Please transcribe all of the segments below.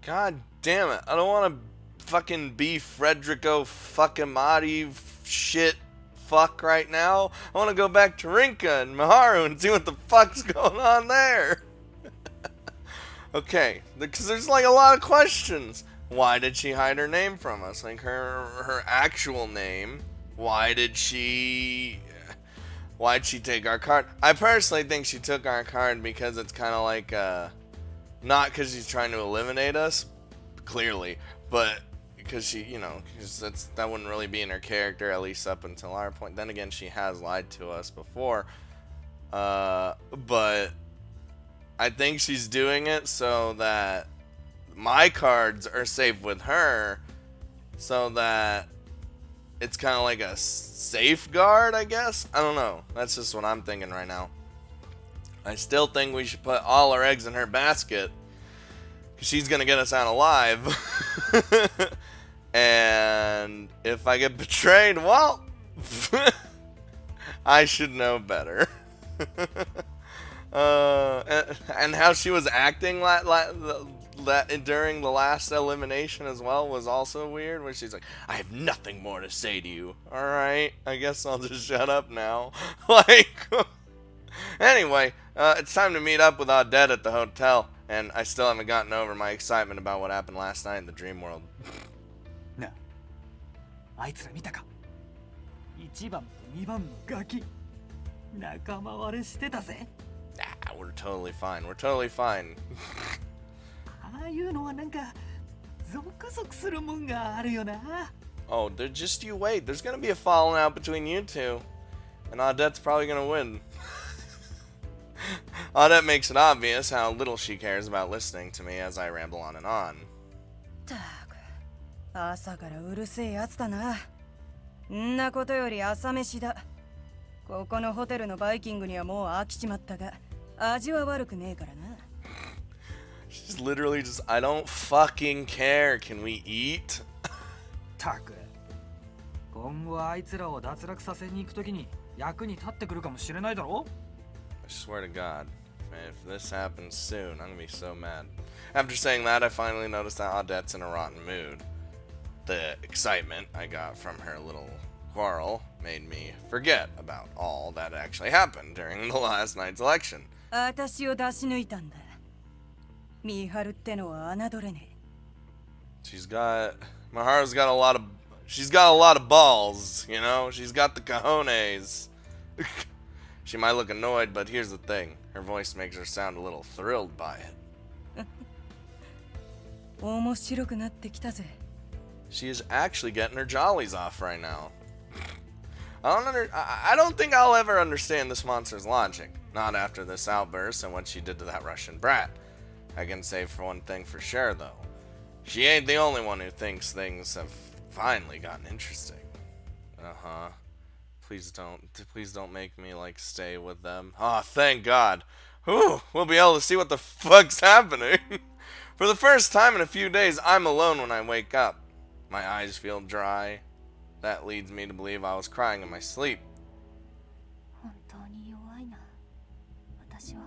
God damn it. I don't want to fucking be Frederico fucking Mari shit fuck right now. I want to go back to Rinka and Miharu and see what the fuck's going on there. Okay, because there's like a lot of questions. Why did she hide her name from us? Like her actual name. Why'd she take our card? I personally think she took our card because it's kind of like not because she's trying to eliminate us, clearly, but because she, because that wouldn't really be in her character, at least up until our point. Then again, she has lied to us before, but I think she's doing it so that my cards are safe with her, so that it's kind of like a safeguard, I guess. I don't know. That's just what I'm thinking right now. I still think we should put all our eggs in her basket, because she's going to get us out alive. And if I get betrayed, well, I should know better. And how she was acting during the last elimination as well was also weird, where she's like, I have nothing more to say to you. Alright, I guess I'll just shut up now. Like, anyway, it's time to meet up with Odette at the hotel, and I still haven't gotten over my excitement about what happened last night in the dream world. なあ、あいつら見たか。1番と2番のガキ、仲間割れしてたぜ。Ah, we're totally fine. We're totally fine. ああいうのはなんかゾクゾクするもんがあるよな。Oh, just you wait. There's gonna be a falling out between you two, and Odette's probably gonna win. Odette makes it obvious how little she cares about listening to me as I ramble on and on. たく、朝からうるせえやつだな。んなことより朝飯だ。ここのホテルのバイキングにはもう飽きちまったが、味は悪くねえからな。She's literally just, I don't fucking care. Can we eat? たく、今後あいつらを脱落させに行くときに役に立ってくるかもしれないだろ。I swear to God, man, if this happens soon, I'm gonna be so mad. After saying that, I finally noticed that Odette's in a rotten mood. The excitement I got from her little quarrel made me forget about all that actually happened during the last night's election. 私を出し抜いたんだ。ミハルってのは侮れねえ。Miharu's got she's got a lot of balls, you know? She's got the cojones. She might look annoyed, but here's the thing. Her voice makes her sound a little thrilled by it. 面白くなってきたぜ。She is actually getting her jollies off right now. I don't think I'll ever understand this monster's logic. Not after this outburst and what she did to that Russian brat. I can say for one thing for sure, though. She ain't the only one who thinks things have finally gotten interesting. Uh-huh. Please don't make me, like, stay with them. Oh, thank God. Whew, we'll be able to see what the fuck's happening. For the first time in a few days, I'm alone when I wake up. My eyes feel dry. That leads me to believe I was crying in my sleep. 本当に弱いな。私は。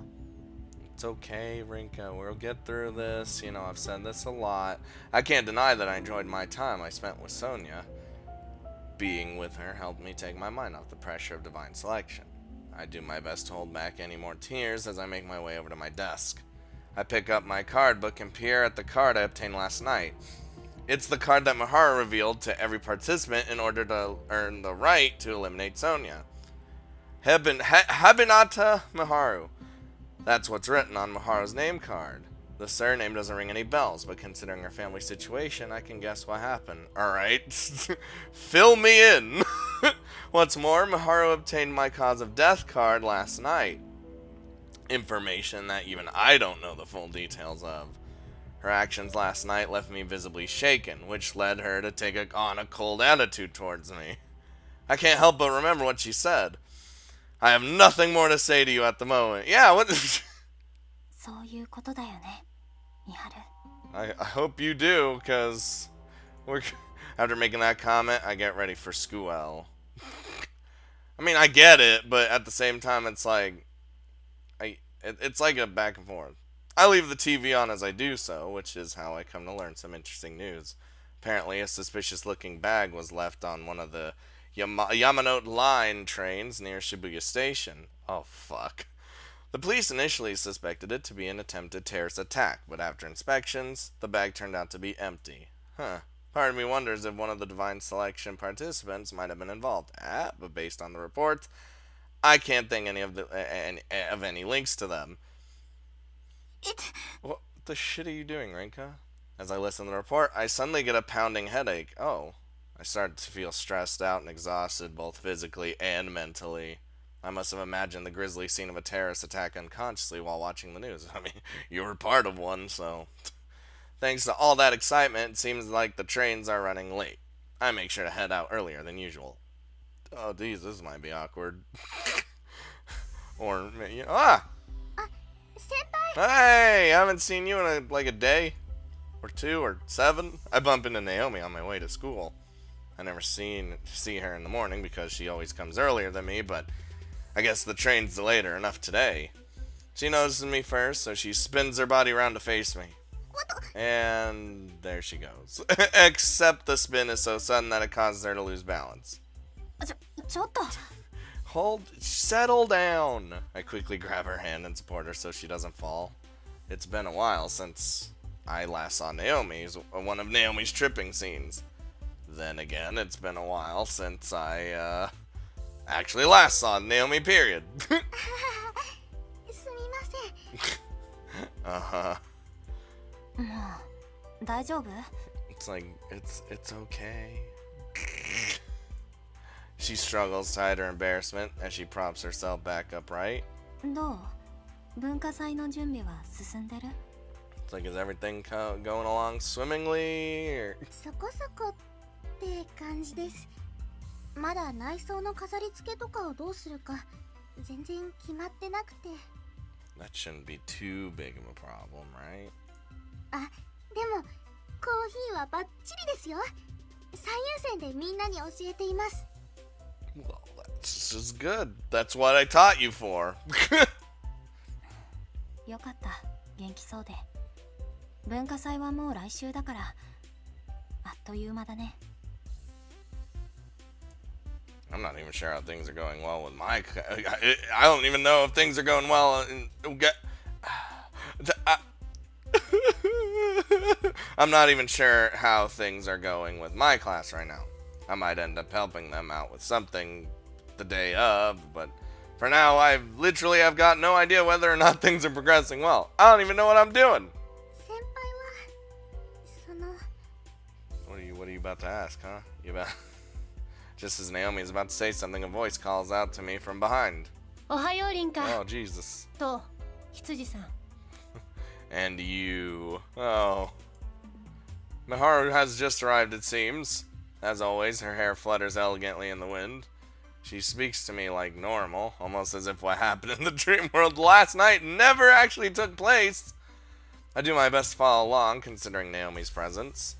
It's okay, Rinka. We'll get through this. You know, I've said this a lot. I can't deny that I enjoyed my time I spent with Sonia. Being with her helped me take my mind off the pressure of divine selection. I do my best to hold back any more tears as I make my way over to my desk. I pick up my card book and peer at the card I obtained last night. It's the card that Miharu revealed to every participant in order to earn the right to eliminate Sonia. Habinata Miharu. That's what's written on Miharu's name card. The surname doesn't ring any bells, but considering her family situation, I can guess what happened. Alright. Fill me in! What's more, Miharu obtained my cause of death card last night. Information that even I don't know the full details of. Her actions last night left me visibly shaken, which led her to take on a cold attitude towards me. I can't help but remember what she said. I have nothing more to say to you at the moment. Yeah, what? そういうことだよね、ミハル。I hope you do, because after making that comment, I get ready for school. I mean, I get it, but at the same time, it's like, it's like a back and forth. I leave the TV on as I do so, which is how I come to learn some interesting news. Apparently, a suspicious-looking bag was left on one of the Yamanote Line trains near Shibuya Station. Oh, fuck. The police initially suspected it to be an attempted terrorist attack, but after inspections, the bag turned out to be empty. Huh. Part of me wonders if one of the Divine Selection participants might have been involved. But based on the reports, I can't think of any links to them. What the shit are you doing, Rinka? As I listen to the report, I suddenly get a pounding headache. Oh. I start to feel stressed out and exhausted, both physically and mentally. I must have imagined the grisly scene of a terrorist attack unconsciously while watching the news. I mean, you were part of one, so... Thanks to all that excitement, it seems like the trains are running late. I make sure to head out earlier than usual. Oh, geez, this might be awkward. Or, you know, Senpai! Hey, I haven't seen you in like a day. Or 2 or 7. I bump into Naomi on my way to school. I never see her in the morning because she always comes earlier than me, but I guess the train's delayed her enough today. She notices me first, so she spins her body around to face me. And there she goes. Except the spin is so sudden that it causes her to lose balance. Settle down. I quickly grab her hand and support her so she doesn't fall. It's been a while since I last saw one of Naomi's tripping scenes. Then again, it's been a while since I actually last saw Naomi, period. Uh-huh. It's like, it's okay. She struggles to hide her embarrassment as she props herself back upright. It's like, is everything going along swimmingly? Or... そこそこって感じです。まだ内装の飾り付けとかをどうするか全然決まってなくて。That shouldn't be too big of a problem, right? あ、でもコーヒーはバッチリですよ。最優先でみんなに教えています。Well, that's just good. That's what I taught you for. よかった。元気そうで。文化祭はもう来週だから、あっという間だね。I'm not even sure how things are going well with my... I don't even know if things are going well. I'm not even sure how things are going with my class right now. I might end up helping them out with something the day of, but for now, I've got no idea whether or not things are progressing well. I don't even know what I'm doing. What are you about to ask, huh? Just as Naomi is about to say something, a voice calls out to me from behind. Oh, Jesus. And you. Oh. Miharu has just arrived, it seems. As always, her hair flutters elegantly in the wind. She speaks to me like normal, almost as if what happened in the dream world last night never actually took place. I do my best to follow along, considering Naomi's presence.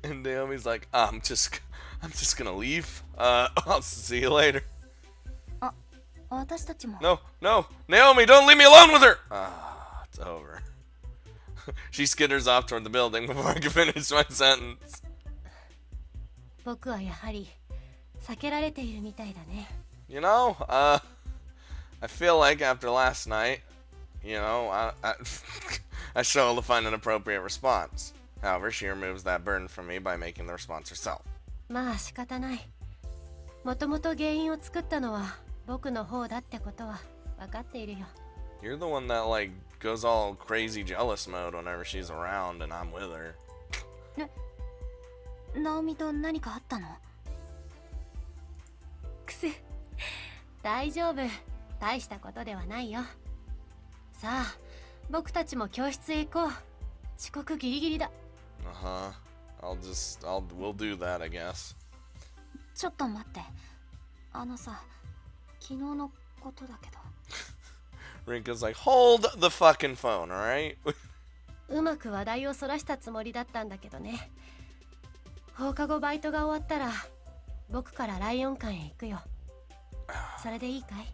And Naomi's like, I'm just gonna leave. I'll see you later. No, Naomi, don't leave me alone with her! It's over. She skitters off toward the building before I can finish my sentence. You know, I feel like after last night, you know, I struggle to find an appropriate response. However, she removes that burden from me by making the response herself. You're the one that, like, goes all crazy jealous mode whenever she's around and I'm with her. ナオミと何かあったの？くせ、大丈夫。大したことではないよ。さあ、僕たちも教室へ行こう。遅刻ギリギリだ。We'll do that, I guess. ちょっと待って。あのさ、昨日のことだけど。Rinka's like, hold the fucking phone, alright? うまく話題をそらしたつもりだったんだけどね。放課後バイトが終わったら僕からライオン館へ行くよ。それでいいかい？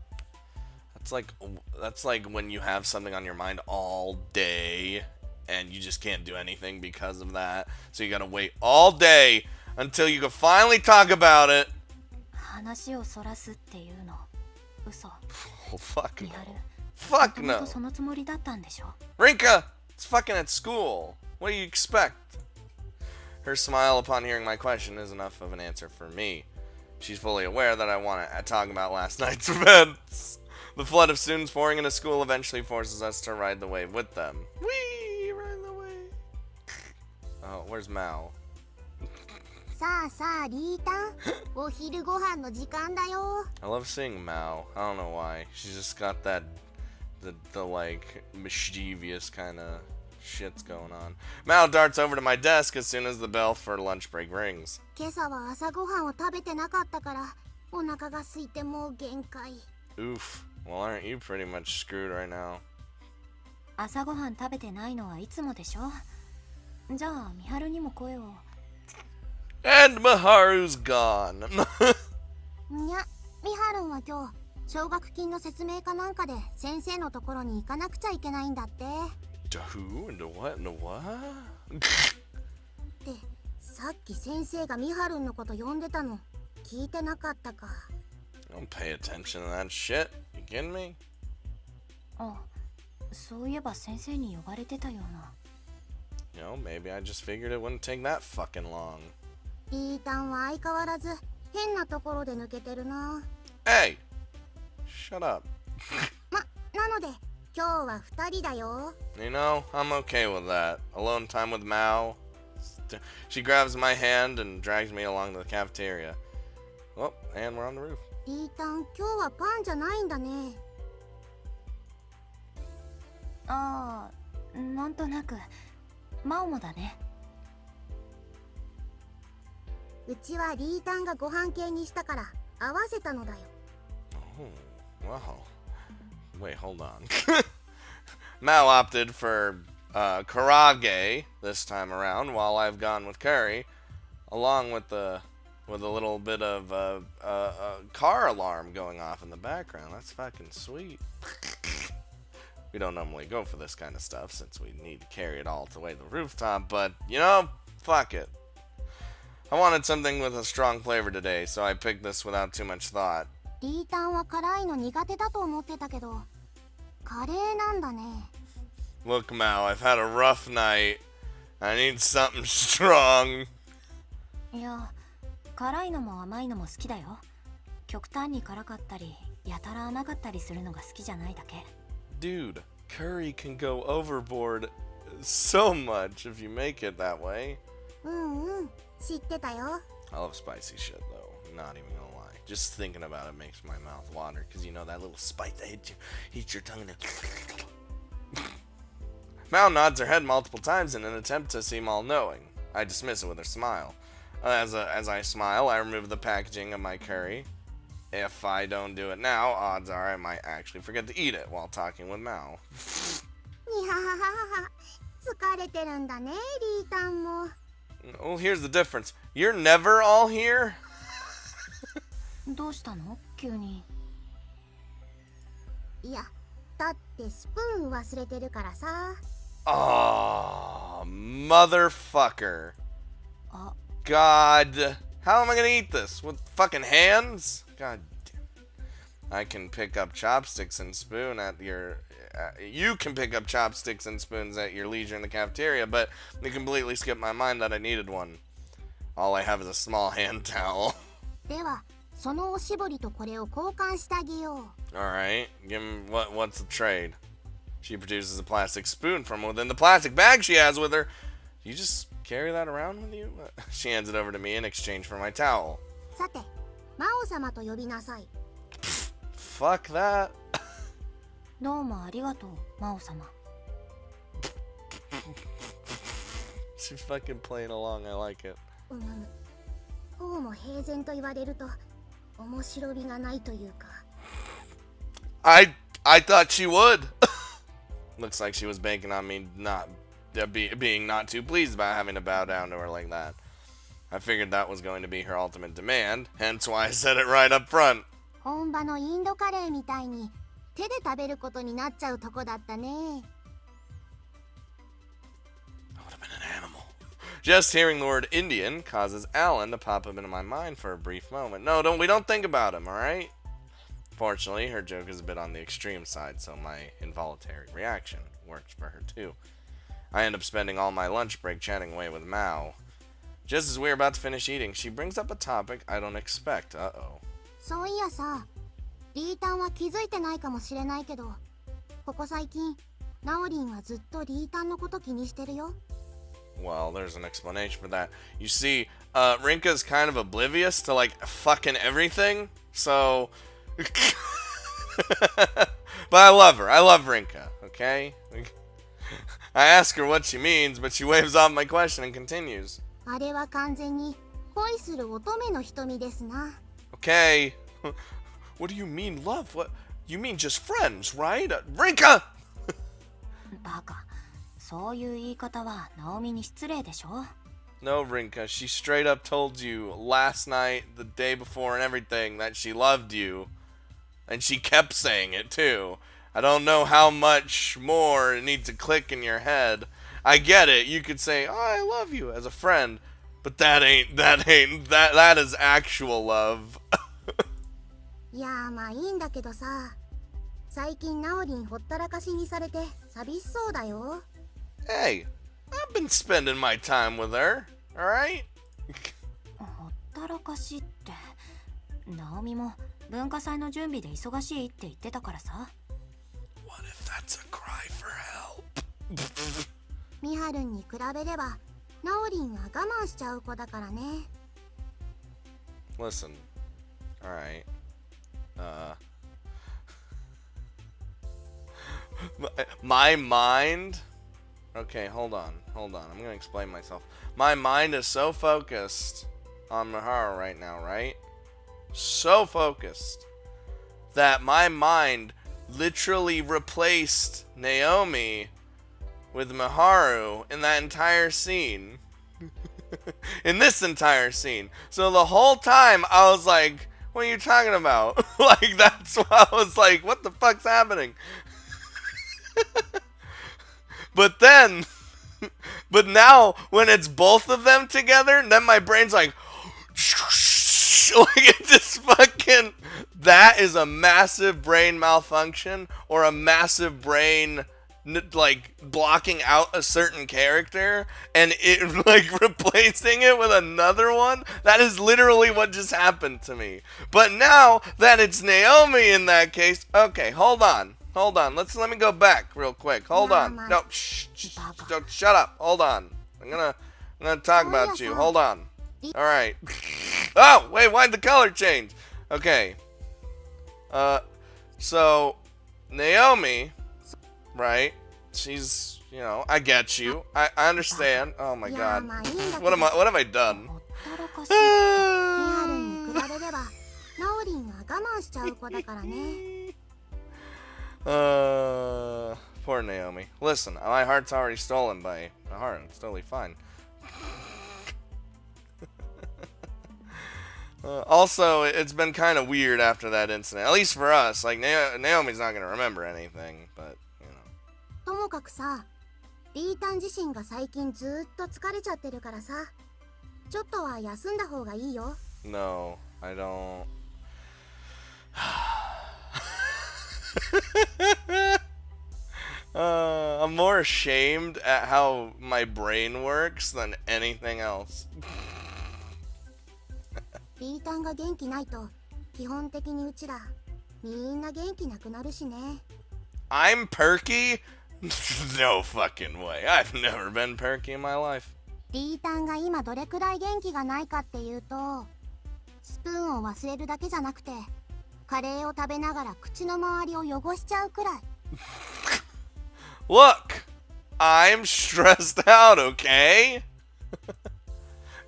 That's like when you have something on your mind all day and you just can't do anything because of that. So you gotta wait all day until you can finally talk about it. 話をそらすっていうの嘘。 Oh, fuck ミ no. ハル、 Fuck もとも no. とそのつもりだったんでしょ？ Rinka! It's fucking at school. What do you expect? Her smile upon hearing my question is enough of an answer for me. She's fully aware that I want to talk about last night's events. The flood of students pouring into school eventually forces us to ride the wave with them. Whee! Ride the wave. Oh, where's Mao? さあさあリータン、お昼ご飯の時間だよ。 I love seeing Mao. I don't know why. She's just got that, the like, mischievous kind of shit's going on. Mao darts over to my desk as soon as the bell for lunch break rings. 今朝は朝ごはんを食べてなかったからお腹が空いてもう限界。 Oof. Well, aren't you pretty much screwed right now? 朝ごはん食べてないのはいつもでしょ？じゃあ、ミハルにも声を。And Maharu's gone. にゃ、ミハルンは今日奨学金の説明かなんかで先生のところに行かなくちゃいけないんだって。 To who? And to what? And to what? で、さっき先生がミハルンのこと呼んでたの聞いてなかったか。 Don't pay attention to that shit. You kidding me? あ、そういえば先生に呼ばれてたような。You know, maybe I just figured it wouldn't take that fucking long. リータンは相変わらず変なところで抜けてるな。 Hey! Shut up. なので今日は2人だよ。 You know, I'm okay with that. Alone time with Mao. She grabs my hand and drags me along to the cafeteria. Oh, and we're on the roof. リータン、今日はパンじゃないんだね。ああ、なんとなく。マオもだね。うちはリータンがご飯系にしたから合わせたのだよ。 Oh, wow. Wait, hold on. Mao opted for karage this time around, while I've gone with curry, along with a little bit of car alarm going off in the background. That's fucking sweet. We don't normally go for this kind of stuff since we need to carry it all the way to the rooftop, but you know, fuck it. I wanted something with a strong flavor today, so I picked this without too much thought. リータンは辛いの苦手だと思ってたけど、カレーなんだね。 Look, Mao, I've had a rough night. I need something strong. いや、辛いのも甘いのも好きだよ。極端に辛かったり、やたら甘かったりするのが好きじゃないだけ。Dude, curry can go overboard so much if you make it that way. うんうん、知ってたよ。 I love spicy shit, though. Not even gonna lie. Just thinking about it makes my mouth water, because you know that little spice that hits your tongue. Mao nods her head multiple times in an attempt to seem all-knowing. I dismiss it with a smile. As I smile, I remove the packaging of my curry. If I don't do it now, odds are I might actually forget to eat it while talking with Mao. にははははは。疲れてるんだね、リータンも。 Well, here's the difference. You're never all here? どうしたの？急に。いや、だってスプーン忘れてるからさ。 Oh, motherfucker. あ、 God. How am I gonna eat this? With fucking hands? God damn. I can pick up chopsticks and spoon at your... you can pick up chopsticks and spoons at your leisure in the cafeteria, but you completely skipped my mind that I needed one. All I have is a small hand towel. では、そのおしぼりとこれを交換してあげよう。 Alright, give me... What's the trade? She produces a plastic spoon from within the plastic bag she has with her. You just carry that around with you? She hands it over to me in exchange for my towel. さて、魔王様と呼びなさい。 Fuck that. どうもありがとう、マオ様。 She's fucking playing along, I like it. うむむ。こうも平然と言われると面白みがないというか。 I thought she would. Looks like she was banking on me not being not too pleased about having to bow down to her like that. I figured that was going to be her ultimate demand, hence why I said it right up front. 本場のインドカレーみたいに手で食べることになっちゃうとこだったね。 I would have been an animal. Just hearing the word Indian causes Alan to pop up into my mind for a brief moment. No, we don't think about him, alright? Fortunately, her joke is a bit on the extreme side, so my involuntary reaction works for her too. I end up spending all my lunch break chatting away with Mao. Just as we're about to finish eating, she brings up a topic I don't expect. Uh-oh. そういやさ、リータンは気づいてないかもしれないけど、ここ最近ナオリンはずっとリータンのこと気にしてるよ。 Well, there's an explanation for that. You see, Rinka's kind of oblivious to, like, fucking everything, so... But I love her. I love Rinka, okay? I ask her what she means, but she waves off my question and continues. あれは完全に恋する乙女の瞳ですな。 Okay. What do you mean, love? What? You mean just friends, right? Rinka! バカ、そういう言い方はナオミに失礼でしょ。 No, Rinka. She straight up told you last night, the day before, and everything that she loved you. And she kept saying it, too. I don't know how much more it needs to click in your head. I get it. You could say, oh, I love you as a friend. But that is actual love. いやー、まあいいんだけどさ、最近ナオリンほったらかしにされて寂しそうだよ。 Hey, I've been spending my time with her, alright? ほったらかしって、ナオミも文化祭の準備で忙しいって言ってたからさ。 What if that's a cry for help? ミハルンに比べればナオリンは我慢しちゃう子だからね。 Listen, alright. My mind... Okay, hold on. I'm gonna explain myself. My mind is so focused on Miharu right now, right? So focused that my mind literally replaced Naomi with Miharu in that entire scene. In this entire scene. So the whole time I was like, what are you talking about? Like, that's why I was like, what the fuck's happening? But now when it's both of them together, then my brain's like, like it just fucking, that is a massive brain malfunction or a massive brain like blocking out a certain character and it like replacing it with another one. That is literally what just happened to me. But now that it's Naomi in that case, okay, hold on. Let me go back real quick. Hold on. No, shut up. Hold on. I'm gonna talk about you. Hold on. All right. Oh, wait, why'd the color change? Okay. So Naomi, right? She's, you know, I get you. I understand. Oh my god. What have I done? ミハルンに比べればナオリンは我慢しちゃう子だからね。 Poor Naomi. Listen, my heart's already stolen by Miharu. It's totally fine. Also, it's been kind of weird after that incident. At least for us. Like, Naomi's not going to remember anything, but, you know. ともかくさ、リータン自身が最近ずっと疲れちゃってるからさ、ちょっとは休んだ方がいいよ。 No, I don't. I'm more ashamed at how my brain works than anything else. リータンが元気ないと基本的にうちらみんな元気なくなるしね。 I'm perky? No fucking way. I've never been perky in my life. リータンが今どれくらい元気がないかっていうと、スプーンを忘れるだけじゃなくてカレーを食べながら口の周りを汚しちゃうくらい。 Look, I'm stressed out, okay?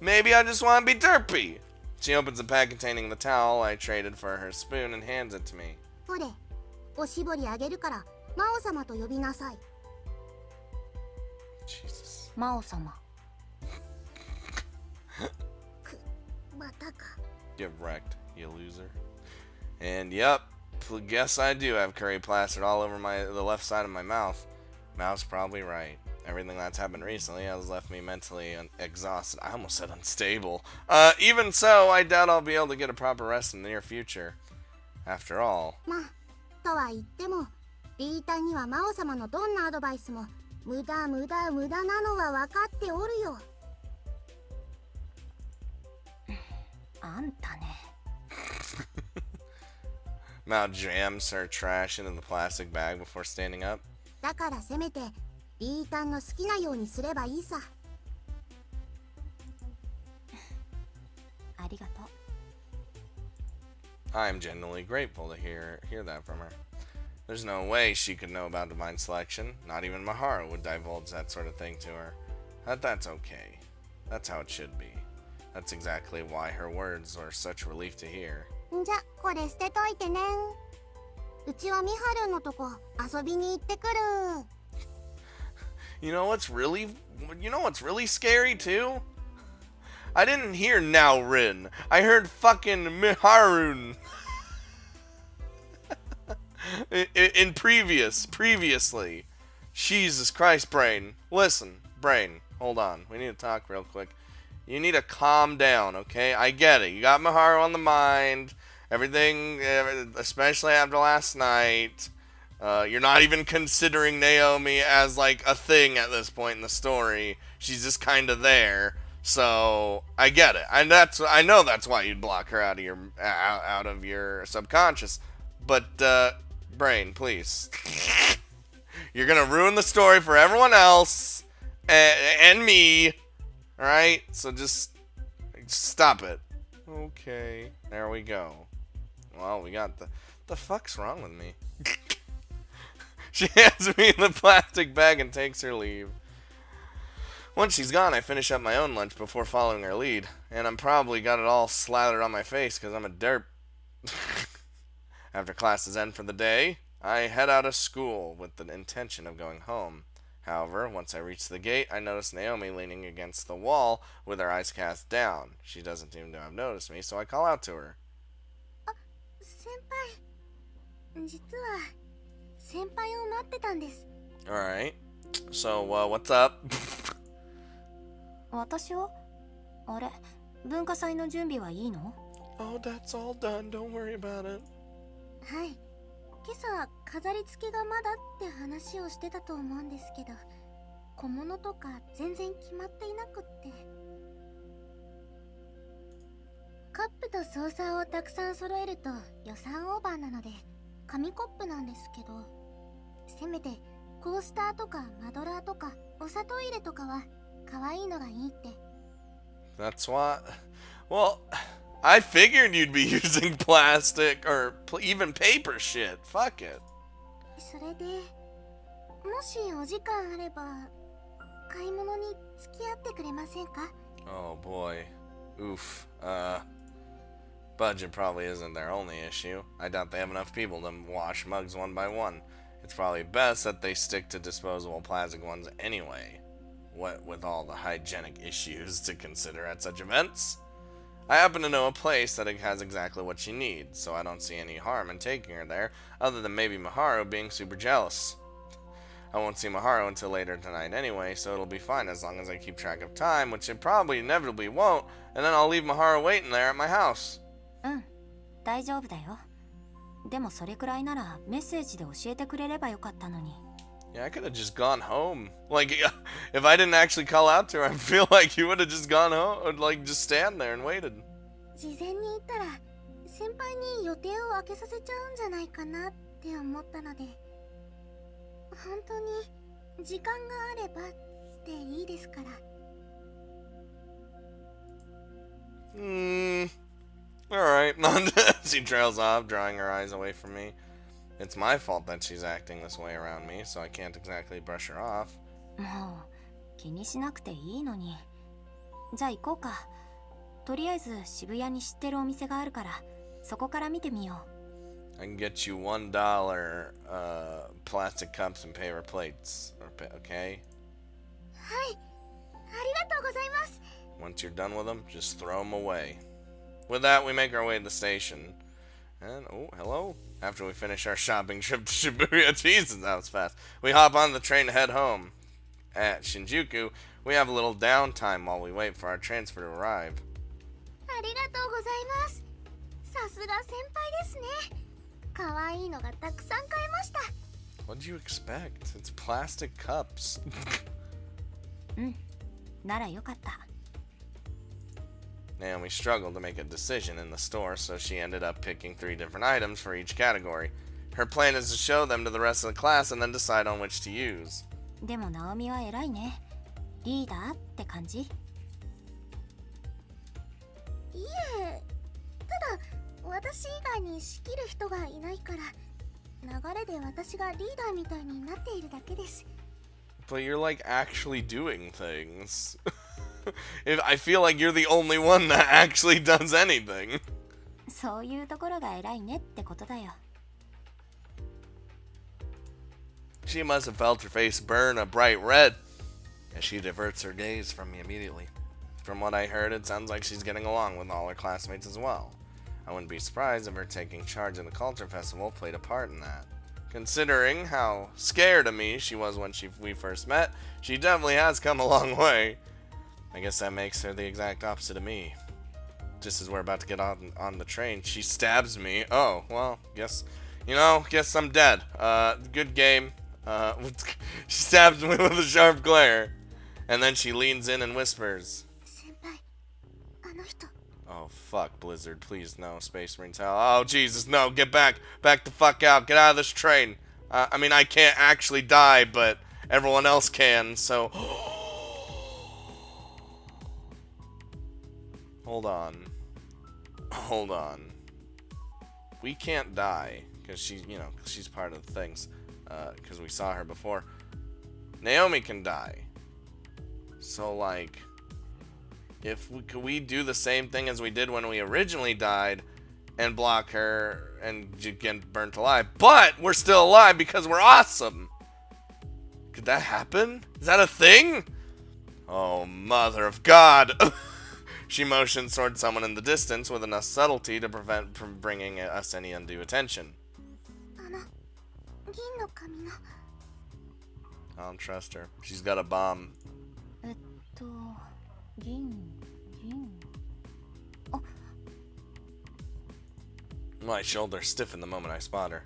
Maybe I just want to be derpy. She opens the pack containing the towel I traded for her spoon and hands it to me. ほれ、おしぼりあげるから魔王様と呼びなさい。 Jesus. 魔王様。またか。 Get wrecked, you loser. And yep, guess I do have curry plastered all over the left side of my mouth. Mouth's probably right. Everything that's happened recently has left me mentally exhausted. I almost said unstable. Even so, I doubt I'll be able to get a proper rest in the near future. After all. まあ、とは言っても、リータンには魔王様のどんなアドバイスも無駄なのは分かっておるよ。あんたね。Mao jams her trash into the plastic bag before standing up. だからせめてリータンの好きなようにすればいいさ。ありがとう。I'm genuinely grateful to hear that from her. There's no way she could know about divine selection. Not even Maharu would divulge that sort of thing to her. That's okay. That's how it should be. That's exactly why her words were such relief to hear. じゃ、これ捨てといてね。うちはミハルのとこ遊びに行ってくる。You know what's really scary too? I didn't hear Naorin. I heard fucking Miharun. in previously. Jesus Christ, Brain. Listen, Brain, hold on. We need to talk real quick. You need to calm down, okay? I get it. You got Miharu on the mind. Everything, especially after last night. You're not even considering Naomi as like a thing at this point in the story. She's just kind of there. So I get it, and I know that's why you'd block her out of your subconscious. But Brain, please, you're gonna ruin the story for everyone else and me. All right, so just stop it. Okay, there we go. Well, we got the fuck's wrong with me? She hands me the plastic bag and takes her leave. Once she's gone, I finish up my own lunch before following her lead, and I'm probably got it all slathered on my face because I'm a derp. After classes end for the day, I head out of school with the intention of going home. However, once I reach the gate, I notice Naomi leaning against the wall with her eyes cast down. She doesn't seem to have noticed me, so I call out to her. 先輩、実は先輩を待ってたんです。 Alright, so what's up? 私はあれ、文化祭の準備はいいの？ Oh, that's all done. Don't worry about it. はい。今朝飾り付けがまだって話をしてたと思うんですけど、小物とか全然決まっていなくって。カップとソーサーをたくさん揃えると予算オーバーなので紙コップなんですけど、せめてコースターとかマドラーとかお砂糖入れとかは可愛いのがいいって。 That's what. Well, I figured you'd be using plastic or even paper shit. Fuck it. それでもしお時間あれば買い物に付き合ってくれませんか？ Oh boy. Oof. Budget probably isn't their only issue. I doubt they have enough people to wash mugs one by one. It's probably best that they stick to disposable plastic ones anyway. What with all the hygienic issues to consider at such events? I happen to know a place that has exactly what she needs, so I don't see any harm in taking her there, other than maybe Maharu being super jealous. I won't see Maharu until later tonight anyway, so it'll be fine as long as I keep track of time, which it probably inevitably won't, and then I'll leave Maharu waiting there at my house. うん、大丈夫だよ。でもそれくらいならメッセージで教えてくれればよかったのに。Yeah, I could have just gone home. Like, if I didn't actually call out to her, I feel like you would have just gone home, or like just stand there and waited. 事前に言ったら先輩に予定を空けさせちゃうんじゃないかなって思ったので、本当に時間があればっていいですから。Alright. She trails off, drawing her eyes away from me. It's my fault that she's acting this way around me, so I can't exactly brush her off. もう気にしなくていいのに。じゃあ行こうか。とりあえず渋谷に知ってるお店があるから、そこから見てみよう。I can get you $1 plastic cups and paper plates. Okay? はい、ありがとうございます。 Once you're done with them, just throw them away. With that, we make our way to the station. And, oh, hello. After we finish our shopping trip to Shibuya, Jesus, that was fast. We hop on the train to head home. At Shinjuku, we have a little downtime while we wait for our transfer to arrive. ありがとうございます。さすが先輩ですね。可愛いのがたくさん買えました。What did you expect? It's plastic cups. ならよかった。Naomi struggled to make a decision in the store, so she ended up picking 3 different items for each category. Her plan is to show them to the rest of the class and then decide on which to use. でもナオミは偉いね。リーダーって感じ？いえ、ただ私以外に仕切る人がいないから流れで私がリーダーみたいになっているだけです。But you're like actually doing things. I feel like you're the only one that actually does anything. そういうところが偉いねってことだよ。She must have felt her face burn a bright red as she diverts her gaze from me immediately. From what I heard, it sounds like she's getting along with all her classmates as well. I wouldn't be surprised if her taking charge of the culture festival played a part in that. Considering how scared of me she was when we first met, she definitely has come a long way. I guess that makes her the exact opposite of me. Just as we're about to get on the train, she stabs me. Oh, well, guess I'm dead. Good game. She stabs me with a sharp glare. And then she leans in and whispers. 先輩、あの人。 Oh, fuck, Blizzard. Please, no. Space Marines, hell. Oh, Jesus, no. Get back. Back the fuck out. Get out of this train. I mean, I can't actually die, but everyone else can, so... Hold on. Hold on. We can't die, because she's part of the things. Because we saw her before. Naomi can die. So, like... Could we do the same thing as we did when we originally died and block her and get burnt alive? But we're still alive because we're awesome. Could that happen? Is that a thing? Oh, mother of God. She motions towards someone in the distance with enough subtlety to prevent from bringing us any undue attention. 銀の髪の。 I don't trust her. She's got a bomb. 銀。 My shoulders stiffen the moment I spot her.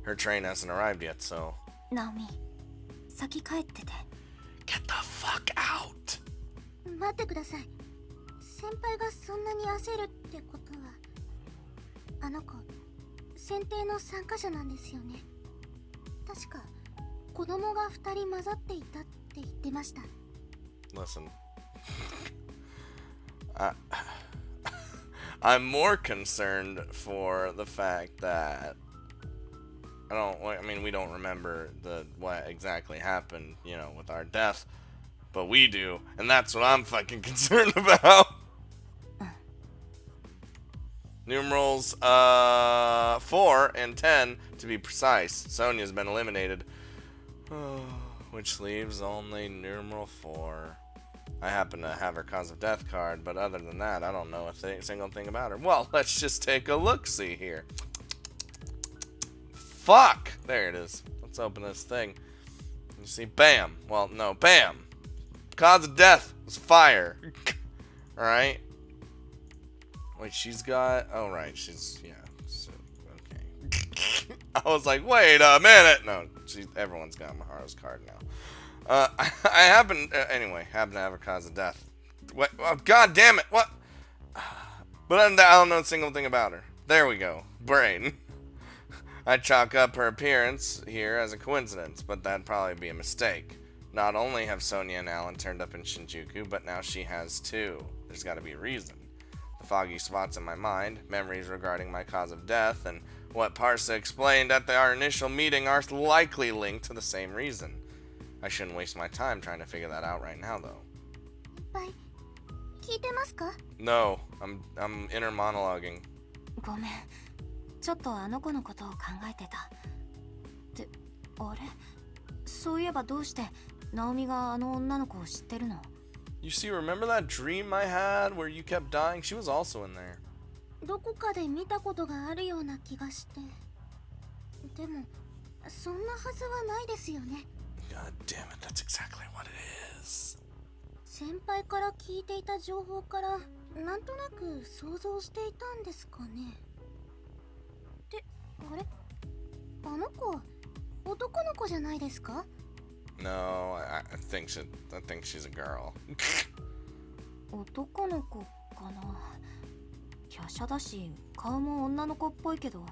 Her train hasn't arrived yet, so... ナオミ、先帰ってて。 Get the fuck out! 待ってください。先輩がそんなに焦るってことは、あの子、選定の参加者なんですよね。確か、子供が2人混ざっていたって言ってました。 Listen. I'm more concerned for the fact that we don't remember what exactly happened, with our death, but we do, and that's what I'm fucking concerned about. Numerals 4 and 10 to be precise. Sonia's been eliminated, which leaves only numeral 4. I happen to have her cause of death card, but other than that, I don't know a single thing about her. Well, let's just take a look-see here. Fuck! There it is. Let's open this thing. You see, bam. Well, no, bam. Cause of death was fire. Alright. Wait, she's got... Oh, right. She's... Yeah. So, okay. I was like, wait a minute. No, everyone's got Maharu's card now. I happen to have her cause of death. What? Oh, God damn it! What? But I don't know a single thing about her. There we go. Brain. I chalk up her appearance here as a coincidence, but that'd probably be a mistake. Not only have Sonia and Alan turned up in Shinjuku, but now she has too. There's got to be a reason. The foggy spots in my mind, memories regarding my cause of death, and what Parsa explained at our initial meeting are likely linked to the same reason. I shouldn't waste my time trying to figure that out right now, though. 聞いてますか? No, I'm inner monologuing. ごめん。ちょっとあの子のことを考えてた。ってあれ？そういえばどうしてナオミがあの女の子を知ってるの? You see, remember that dream I had where you kept dying? She was also in there. どこかで見たことがあるような気がして。でもそんなはずはないですよね。 God damn it, that's exactly what it is. 先輩から聞いていた情報からなんとなく想像していたんですかね。ってあれ、あの子男の子じゃないですか？ No, I think she's a girl. 男の子かな。華奢だし顔も女の子っぽいけど。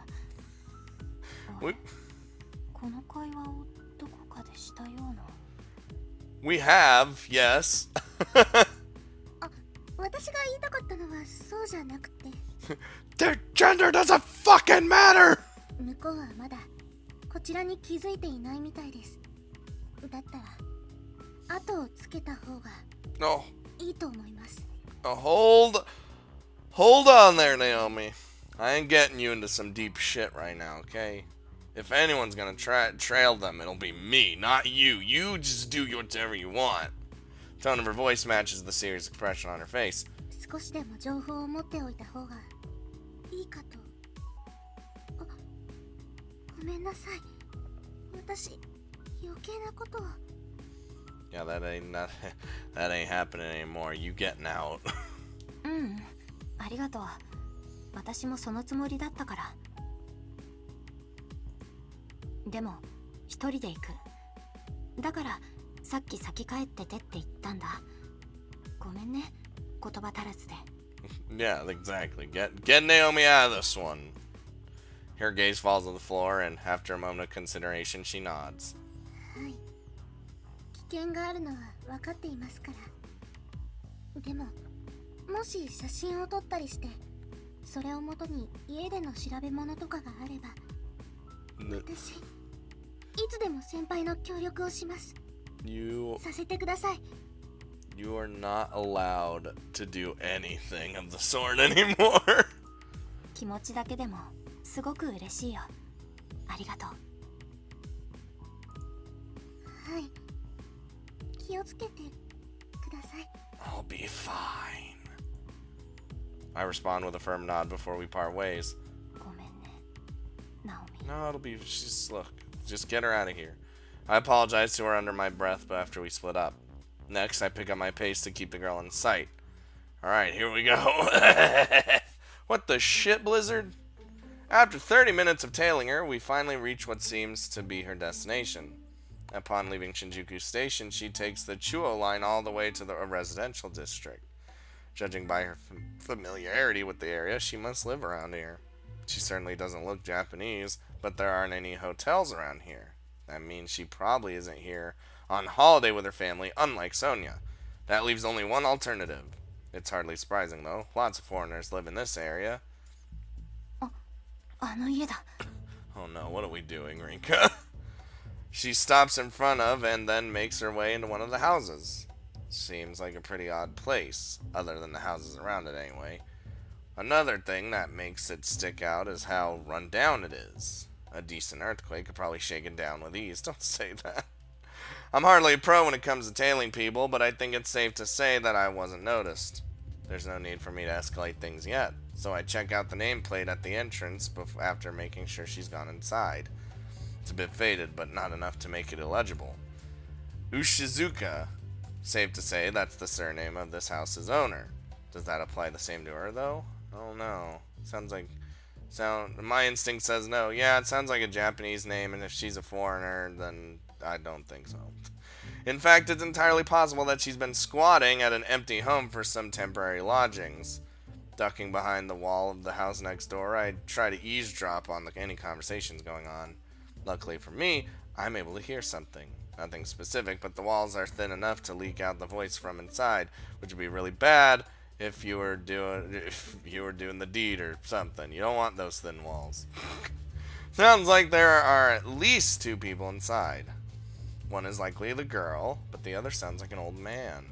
この会話をどこかでしたような。 We have, yes. あ、私が言いたかったのはそうじゃなくて。Their gender doesn't fucking matter! 向こうはまだこちらに気づいていないみたいです。だったら後をつけた方が No. いいと思います。 Hold on there, Naomi. I ain't getting you into some deep shit right now, okay? If anyone's gonna trail them, it'll be me, not you. You just do whatever you want. The tone of her voice matches the serious expression on her face. 少しでも情報を持っておいた方がいいかと。あ、ごめんなさい。私余計なことを。 Yeah, that ain't happening anymore. You getting out. うん、ありがとう。私もそのつもりだったから。でも一人で行く。だからさっき先帰っててって言ったんだ。ごめんね、言葉足らずで。 Yeah, exactly. Get Naomi out of this one. Her gaze falls on the floor, and after a moment of consideration, she nods. はい、危険があるのは分かっていますから。でももし写真を撮ったりしてそれをもとに家での調べ物とかがあれば、私いつでも先輩の協力をします。させてください。 You are not allowed to do anything of the sort anymore. 気持ちだけでもすごく嬉しいよ。ありがとう。はい、気をつけてください。 I'll be fine. I respond with a firm nod before we part ways. ごめんね、ナオミ。 No, just get her out of here. I apologize to her under my breath, but after we split up. Next, I pick up my pace to keep the girl in sight. Alright, here we go. What the shit, Blizzard? After 30 minutes of tailing her, we finally reach what seems to be her destination. Upon leaving Shinjuku Station, she takes the Chuo line all the way to the residential district. Judging by her familiarity with the area, she must live around here. She certainly doesn't look Japanese, but there aren't any hotels around here. That means she probably isn't here on holiday with her family, unlike Sonia. That leaves only one alternative. It's hardly surprising, though. Lots of foreigners live in this area. あの家だ。 Oh no, what are we doing, Rinka? She stops in front of and then makes her way into one of the houses. Seems like a pretty odd place, other than the houses around it anyway. Another thing that makes it stick out is how run down it is. A decent earthquake could probably shake it down with ease. Don't say that. I'm hardly a pro when it comes to tailing people, but I think it's safe to say that I wasn't noticed. There's no need for me to escalate things yet, so I check out the nameplate at the entrance after making sure she's gone inside. It's a bit faded, but not enough to make it illegible. Ushizuka. Safe to say that's the surname of this house's owner. Does that apply the same to her, though? Oh no. My instinct says no. Yeah, it sounds like a Japanese name, and if she's a foreigner, then I don't think so. In fact, it's entirely possible that she's been squatting at an empty home for some temporary lodgings. Ducking behind the wall of the house next door, I try to eavesdrop on any conversations going on. Luckily for me, I'm able to hear something. Nothing specific, but the walls are thin enough to leak out the voice from inside, which would be really bad if you were doing the deed or something. You don't want those thin walls. Sounds like there are at least two people inside. One is likely the girl, but the other sounds like an old man.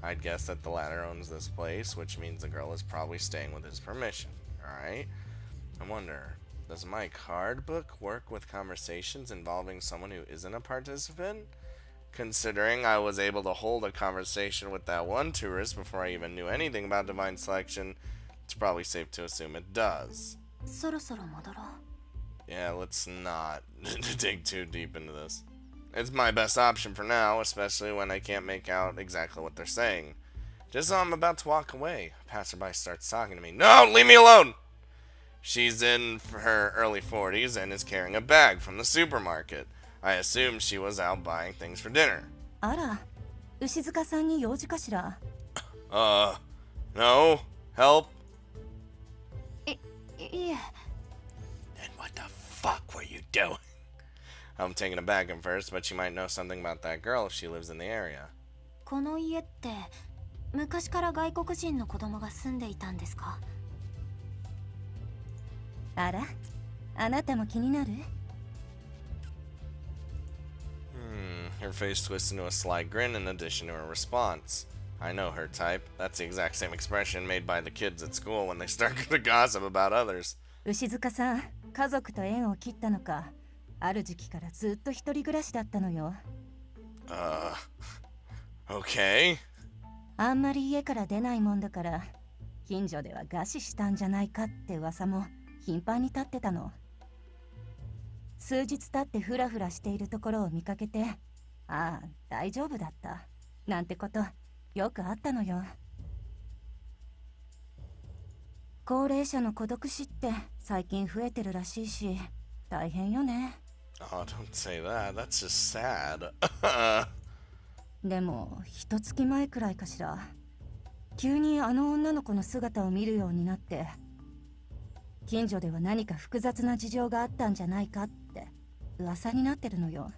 I'd guess that the latter owns this place, which means the girl is probably staying with his permission. Alright? I wonder, does my card book work with conversations involving someone who isn't a participant? Considering I was able to hold a conversation with that one tourist before I even knew anything about divine selection, It's probably safe to assume it does. そろそろ戻ろう。 Yeah, let's not dig too deep into this. It's my best option for now, especially when I can't make out exactly what they're saying. Just as I'm about to walk away, a passerby starts talking to me. No, leave me alone! She's in her early 40s and is carrying a bag from the supermarket. I assume she was out buying things for dinner. あら、牛塚さんに用事かしら。 No? Help? いえ。 Then what the fuck were you doing? I'm taken aback at first, but she might know something about that girl if she lives in the area. この家って昔から外国人の子供が住んでいたんですか？あら、あなたも気になる？ Her face twists into a sly grin in addition to her response. I know her type. That's the exact same expression made by the kids at school when they start to gossip about others. 牛塚さん、家族と縁を切ったのか。ある時期からずっと一人暮らしだったのよ。Okay. あんまり家から出ないもんだから、近所では餓死したんじゃないかって噂も頻繁に立ってたの。数日経ってフラフラしているところを見かけて、ああ、大丈夫だった。なんてこと、よくあったのよ。高齢者の孤独死って最近増えてるらしいし、大変よね。Oh, don't say that. That's just sad. でも、一月前くらいかしら。急にあの女の子の姿を見るようになって、近所では何か複雑な事情があったんじゃないかって噂になってるのよ。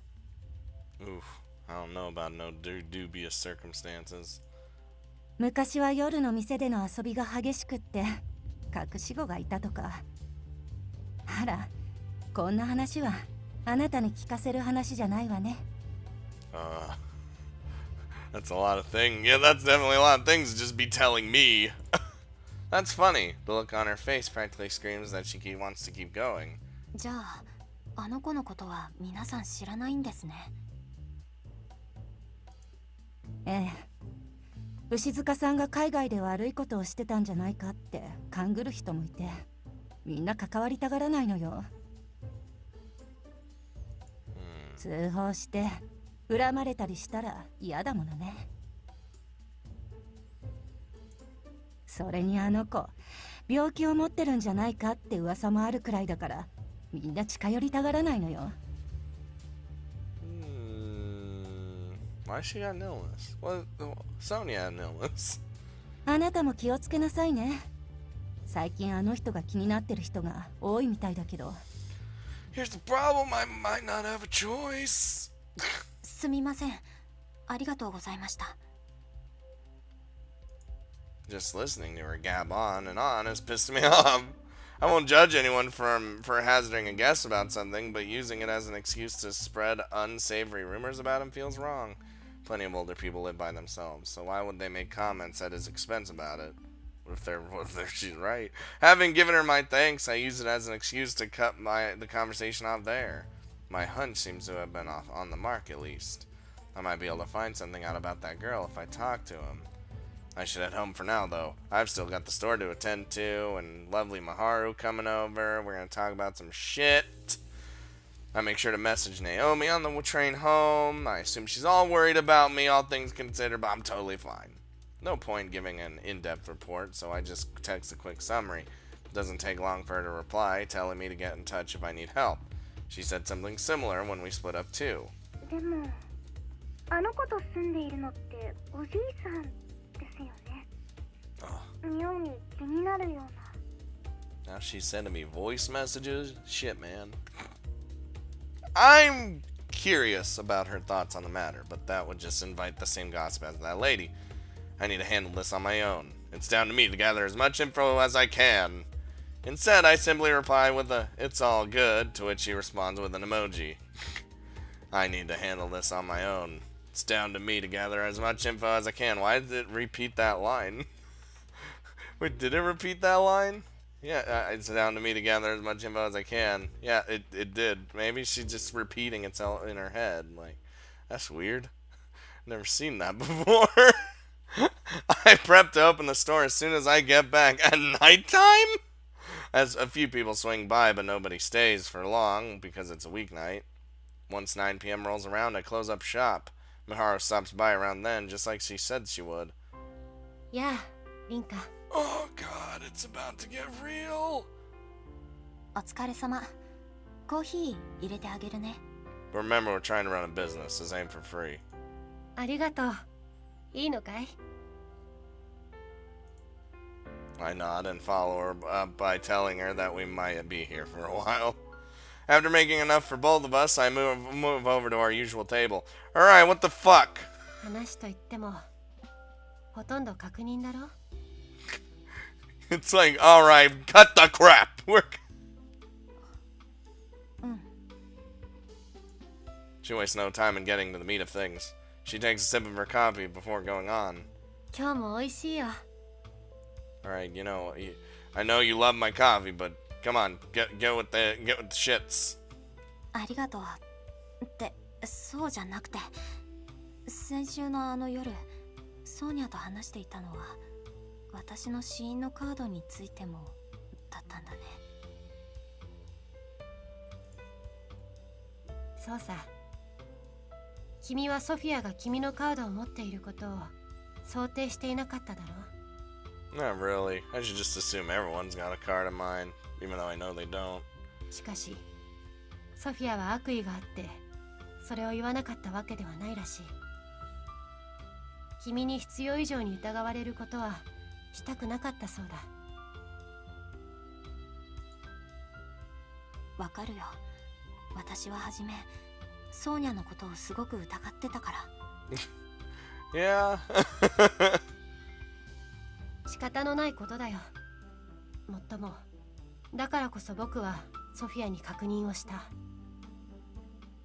Oof. I don't know about no dubious circumstances. 昔は夜の店での遊びが激しくって隠し子がいたとか。あら、こんな話はあなたに聞かせる話じゃないわね。That's a lot of things. Yeah, that's definitely a lot of things to just be telling me. That's funny. The look on her face practically screams that she wants to keep going. じゃあ、あの子のことは皆さん知らないんですね。ええ。牛塚さんが海外で悪いことをしてたんじゃないかって勘ぐる人もいて、みんな関わりたがらないのよ。通報して恨まれたりしたら嫌だものね。それにあの子、病気を持ってるんじゃないかって噂もあるくらいだから、みんな近寄りたがらないのよ。Why she got an illness? Well, Sonia had an illness. あなたも気をつけなさいね。最近あの人が気になってる人が多いみたいだけど。Here's the problem, I might not have a choice. すみません。ありがとうございました。Just listening to her gab on and on has pissed me off. I won't judge anyone for hazarding a guess about something, but using it as an excuse to spread unsavory rumors about him feels wrong. Plenty of older people live by themselves, so why would they make comments at his expense about it? What if she's right? Having given her my thanks, I use it as an excuse to cut the conversation off there. My hunch seems to have been off on the mark, at least. I might be able to find something out about that girl if I talk to him. I should head home for now, though. I've still got the store to attend to, and lovely Maharu coming over. We're gonna talk about some shit. I make sure to message Naomi on the train home. I assume she's all worried about me, all things considered, but I'm totally fine. No point giving an in-depth report, so I just text a quick summary. It doesn't take long for her to reply, telling me to get in touch if I need help. She said something similar when we split up too. でも、あの子と住んでいるのっておじいさんですよね。妙に気になるような。 Now she's sending me voice messages? Shit, man. I'm curious about her thoughts on the matter, but that would just invite the same gossip as that lady. I need to handle this on my own. It's down to me to gather as much info as I can. Instead, I simply reply with a "it's all good," to which she responds with an emoji. I need to handle this on my own. It's down to me to gather as much info as I can. Why did it repeat that line? Wait, did it repeat that line? Yeah, it's down to me to gather as much info as I can. Yeah, it did. Maybe she's just repeating itself in her head. Like, that's weird. Never seen that before. I prep to open the store as soon as I get back. At nighttime? As a few people swing by, but nobody stays for long because it's a weeknight. Once 9 p.m. rolls around, I close up shop. Miharu stops by around then, just like she said she would. やあ、リンカ。 Oh god, it's about to get real. お疲れ様。コーヒー入れてあげるね。 But remember, we're trying to run a business. This ain't for free. ありがとう。いいのかい？ I nod and follow her by telling her that we might be here for a while. After making enough for both of us, I move over to our usual table. Alright, what the fuck? 話といっても、ほとんど確認だろ？ It's like, alright, cut the crap. She wastes no time in getting to the meat of things. She takes a sip of her coffee before going on. 今日も美味しいよ。 Alright, I know you love my coffee, but come on, get with the shits. ありがとう。って、そうじゃなくて。先週のあの夜、ソーニャと話していたのは、私の死因のカードについてもだったんだね。そうさ。君はソフィアが君のカードを持っていることを想定していなかっただろう？ Not really. I should just assume everyone's got a card of mine, even though I know they don't. しかし、ソフィアは悪意があって、それを言わなかったわけではないらしい。君に必要以上に疑われることはしたくなかったそうだ。わかるよ。私は初め、ソーニャのことをすごく疑ってたから。Yeah. 仕方のないことだよ。もっとも、だからこそ僕はソフィアに確認をした。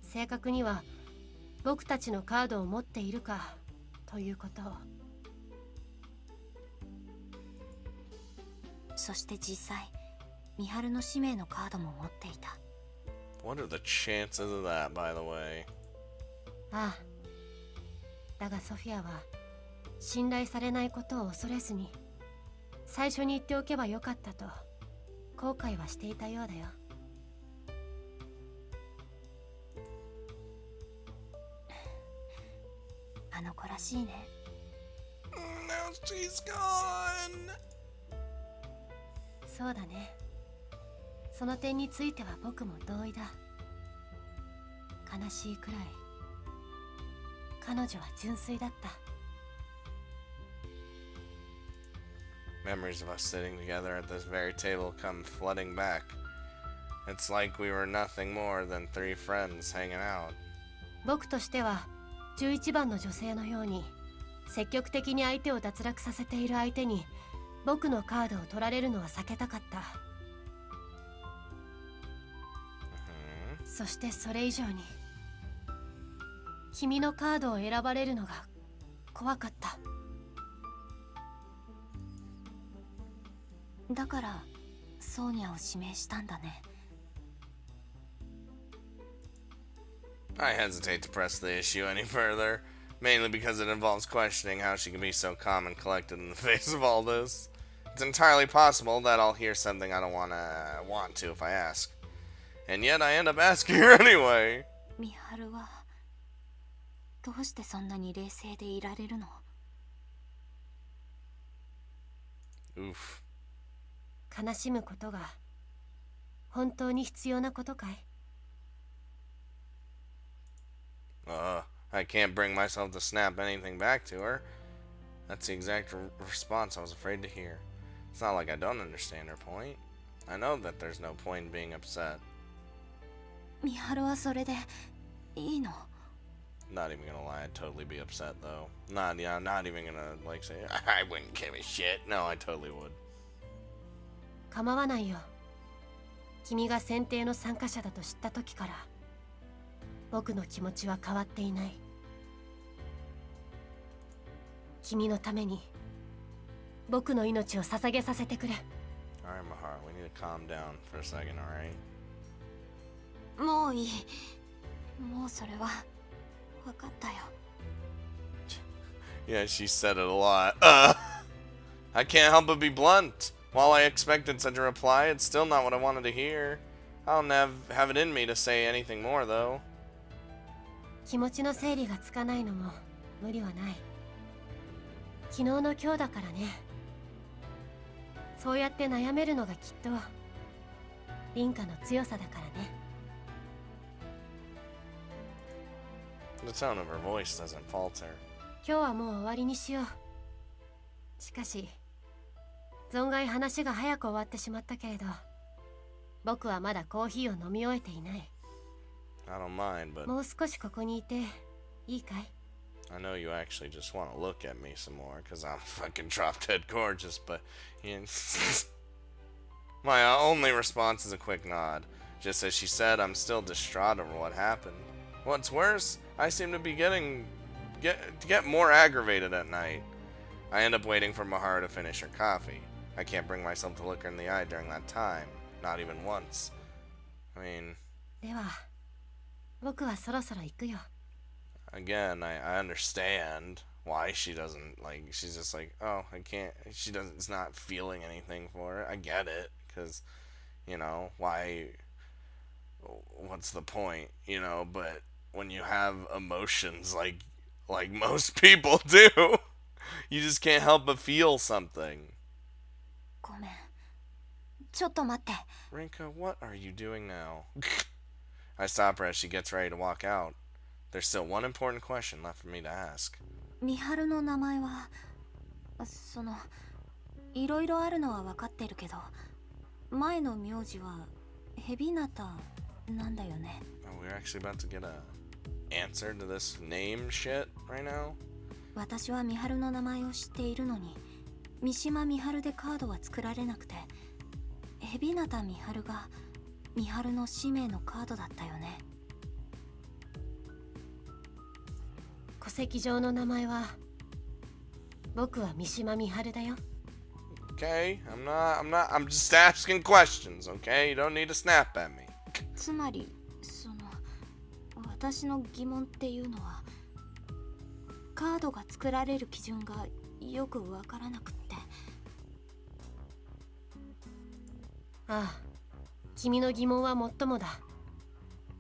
正確には、僕たちのカードを持っているかということを。そして実際、ミハルの使命のカードも持っていた。What are the chances of that, by the way? ああ。だがソフィアは信頼されないことを恐れずに最初に言っておけばよかったと後悔はしていたようだよ。あの子らしいね。Now she's gone. そうだね。その点については僕も同意だ。悲しいくらい彼女は純粋だった。 Memories of us sitting together at this very table come flooding back. It's like we were nothing more than 3 friends hanging out. 僕としては11番の女性のように積極的に相手を脱落させている相手に僕のカードを取られるのは避けたかった。そしてそれ以上に君のカードを選ばれるのが怖かった。だからソーニャを指名したんだね。I hesitate to press the issue any further, mainly because it involves questioning how she can be so calm and collected in the face of all this. It's entirely possible that I'll hear something I don't want to if I ask. And yet I end up asking her anyway. ミハルはどうしてそんなに冷静でいられるの？ Oof. 悲しむことが本当に必要なことかい？ I can't bring myself to snap anything back to her. That's the exact response I was afraid to hear. It's not like I don't understand her point. I know that there's no point in being upset. ミハルはそれでいいの？ Not even gonna lie, I'd totally be upset though. Not even gonna like say I wouldn't give a shit. No, I totally would. 構わないよ。君が選定の参加者だと知った時から僕の気持ちは変わっていない。君のために僕の命を捧げさせてくれ。 Alright, Mahara, we need to calm down for a second, alright? もういい。もうそれは分かったよ。Yeah, she said it a lot. I can't help but be blunt. While I expected such a reply, it's still not what I wanted to hear. I don't have it in me to say anything more, though. 気持ちの整理がつかないのも無理はない。昨日の今日だからね。そうやって悩めるのがきっと凛花の強さだからね。The tone of her voice doesn't falter. 今日はもう終わりにしよう。しかし存外話が早く終わってしまったけれど、僕はまだコーヒーを飲み終えていない。 I don't mind, but もう少しここにいていいかい？ I know you actually just want to look at me some more because I'm fucking drop dead gorgeous, but my only response is a quick nod. Just as she said, I'm still distraught over what happened. What's worse, I seem to be get more aggravated at night. I end up waiting for Maharu to finish her coffee. I can't bring myself to look her in the eye during that time, not even once. I mean, では僕はそろそろ行くよ。 again, I understand why she doesn't, like, she's just like, oh, I can't, she doesn't, is not feeling anything for it. I get it, because, you know, why, what's the point, you know, but when you have emotions like most people do, you just can't help but feel something. ごめん。ちょっと待って。 Rinka, what are you doing now? I stop her as she gets ready to walk out. There's still one important question left for me to ask. 美晴の名前は、いろいろあるのは分かってるけど、前の名字はヘビナタなんだよね。Oh, we're actually about to get a answer to this name shit right now? 私は美晴の名前を知っているのに、三島美晴でカードは作られなくて、ヘビナタ美晴が美晴の使命のカードだったよね。戸籍上の名前は僕は三島美晴だよ。 Okay, I'm just asking questions, okay? You don't need to snap at me. つまり、私の疑問っていうのは、カードが作られる基準がよくわからなくって。ああ、君の疑問はもっともだ。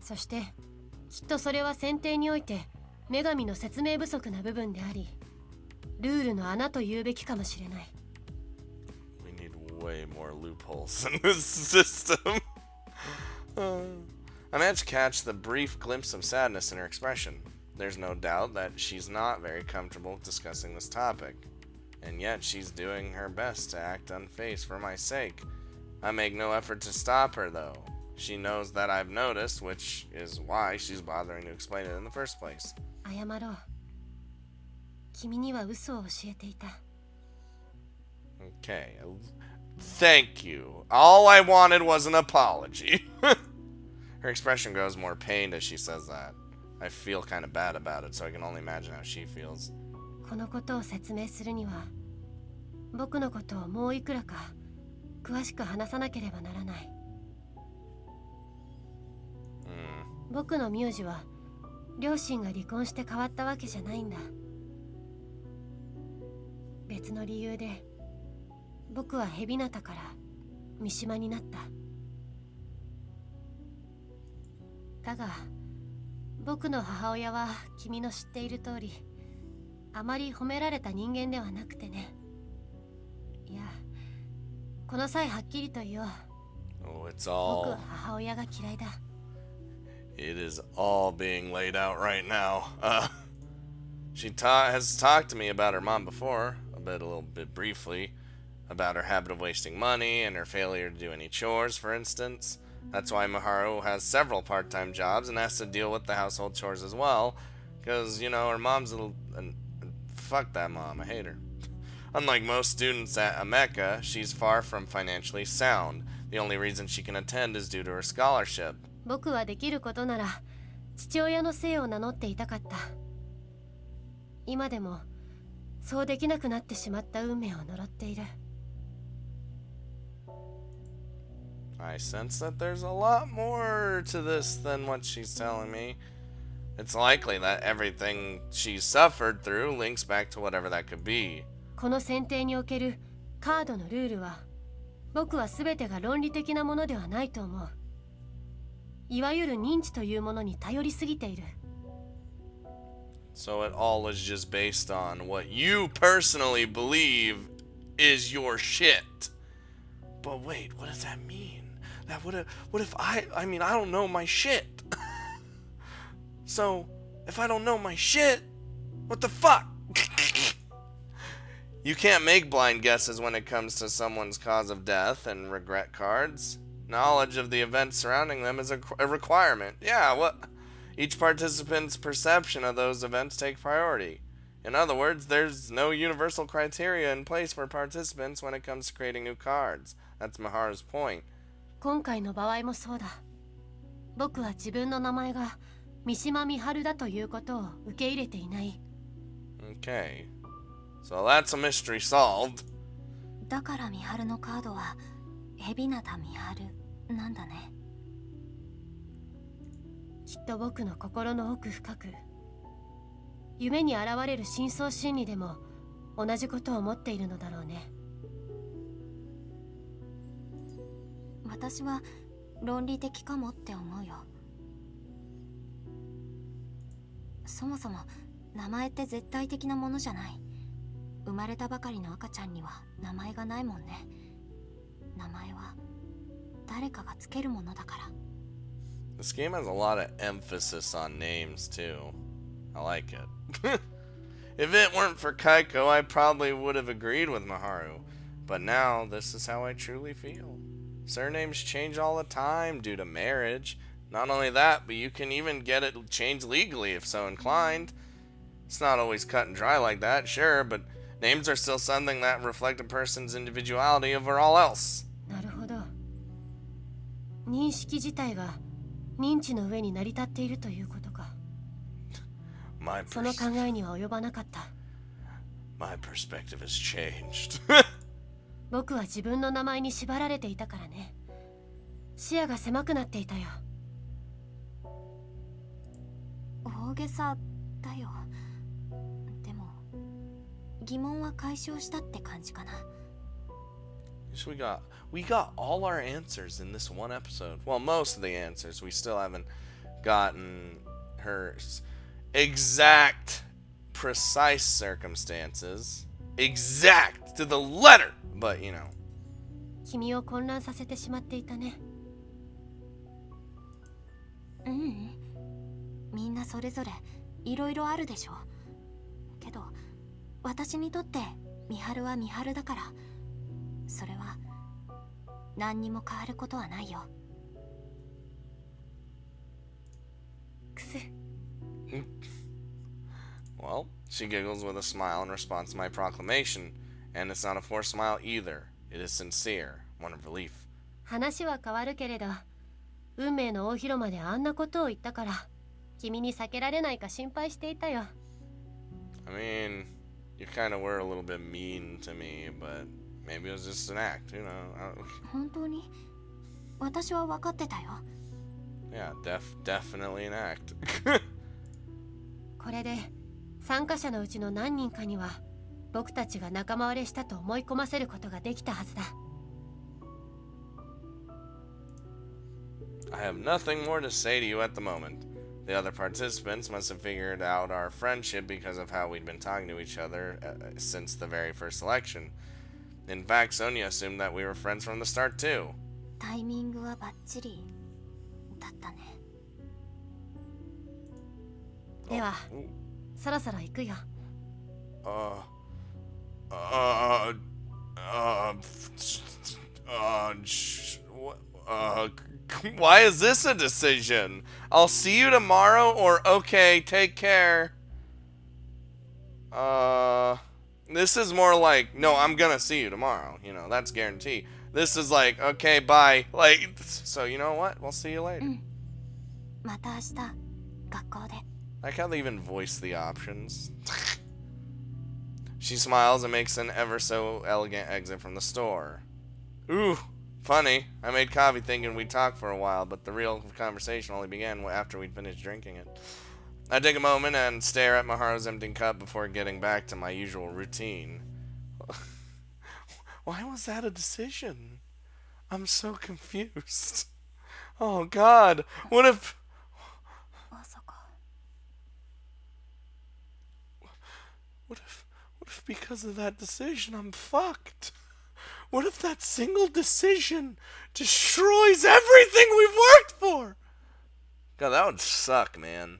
そしてきっとそれは選定において女神の説明不足な部分であり、ルールの穴と言うべきかもしれない。 We need way more loopholes in this system. I managed to catch the brief glimpse of sadness in her expression. There's no doubt that she's not very comfortable with discussing this topic, and yet she's doing her best to act unfazed for my sake. I make no effort to stop her, though. She knows that I've noticed, which is why she's bothering to explain it in the first place. 謝ろう。君には嘘を教えていた。 Okay, thank you. All I wanted was an apology. Her expression grows more pained as she says that. I feel kind of bad about it, so I can only imagine how she feels. このことを説明するには、僕のことをもういくらか詳しく話さなければならない。僕の名字は両親が離婚して変わったわけじゃないんだ。別の理由で僕はヘビナタから三島になった。だが僕の母親は君の知っている通り、あまり褒められた人間ではなくてね。いや、この際はっきりと言おう。 Oh, it's 僕 all... は母親が嫌いだ。 It is all being laid out right now. She has talked to me about her mom before, a little bit briefly, about her habit of wasting money and her failure to do any chores, for instance. That's why Maharu has several part-time jobs and has to deal with the household chores as well, because, you know, her mom's fuck that mom, I hate her. Unlike most students at Ameka, she's far from financially sound. The only reason she can attend is due to her scholarship. 僕はできることなら父親の姓を名乗っていたかった。今でもそうできなくなってしまった運命を呪っている。 I sense that there's a lot more to this than what she's telling me. It's likely that everything she's suffered through links back to whatever that could be. この選定におけるカードのルールは僕は全てが論理的なものではないと思う。いわゆる認知というものに頼りすぎている。So it all is just based on what you personally believe is your shit. But wait, what does that mean? That what if I mean I don't know my shit. So if I don't know my shit, what the fuck? You can't make blind guesses when it comes to someone's cause of death and regret cards. Knowledge of the events surrounding them is a requirement. Yeah, what? Each participant's perception of those events take priority. In other words, there's no universal criteria in place for participants when it comes to creating new cards. That's Miharu's point. 今回の場合もそうだ。僕は自分の名前が三島美春だということを受け入れていない。Okay. So that's a mystery solved. だから美春のカードは海老名美春なんだね。きっと僕の心の奥深く、夢に現れる深層心理でも同じことを思っているのだろうね。私は論理的かもって思うよ。そもそも名前って絶対的なものじゃない。生まれたばかりの赤ちゃんには名前がないもんね。名前は誰かがつけるものだから。This game has a lot of emphasis on names too. I like it. If it weren't for Kaiko, I probably would have agreed with Miharu. But now, this is how I truly feel. Surnames change all the time due to marriage. Not only that, but you can even get it changed legally if so inclined. It's not always cut and dry like that, sure, but names are still something that reflect a person's individuality over all else. なるほど。認識自体が認知の上に成り立っているということか。その考えには及ばなかった。My perspective has changed. 僕は自分の名前に縛られていたからね。視野が狭くなっていたよ。大げさだよ。でも疑問は解消したって感じかな。So we got all our answers in this one episode. Well, most of the answers. We still haven't gotten her exact, precise circumstances. Exact to the letter. But, you know. 君を混乱させてしまっていたね。うん。みんなそれぞれいろいろあるでしょ。けど私にとって美春は美春だから、それは何にも変わることはないよ。くす。Well, she giggles with a smile in response to my proclamation, and it's not a forced smile either. It is sincere, one of relief. 話は変わるけれど、運命の大広間であんなことを言ったから、君に避けられないか心配していたよ。I mean, you kind of were a little bit mean to me, but maybe it was just an act, you know. 本当に私は分かってたよ。Yeah, definitely an act. これで参加者のうちの何人かには僕たちが仲間割れしたと思い込ませることができたはずだ。I have nothing more to say to you at the moment. The other participants must have figured out our friendship because of how we'd been talking to each other since the very first election. In fact, Sonia assumed that we were friends from the start too. タイミングはバッチリだったね。では、そろそろ行くよ。Why is this a decision? I'll see you tomorrow, or okay, take care. This is more like, no, I'm gonna see you tomorrow. You know, that's guaranteed. This is like, okay, bye. Like, so you know what? We'll see you later. また明日学校で。Like how they even voice the options. She smiles and makes an ever so elegant exit from the store. Ooh, funny. I made coffee thinking we'd talk for a while, but the real conversation only began after we'd finished drinking it. I take a moment and stare at Maharu's empty cup before getting back to my usual routine. Why was that a decision? I'm so confused. Oh God, what if... What if because of that decision I'm fucked? What if that single decision destroys everything we've worked for? God, that would suck, man.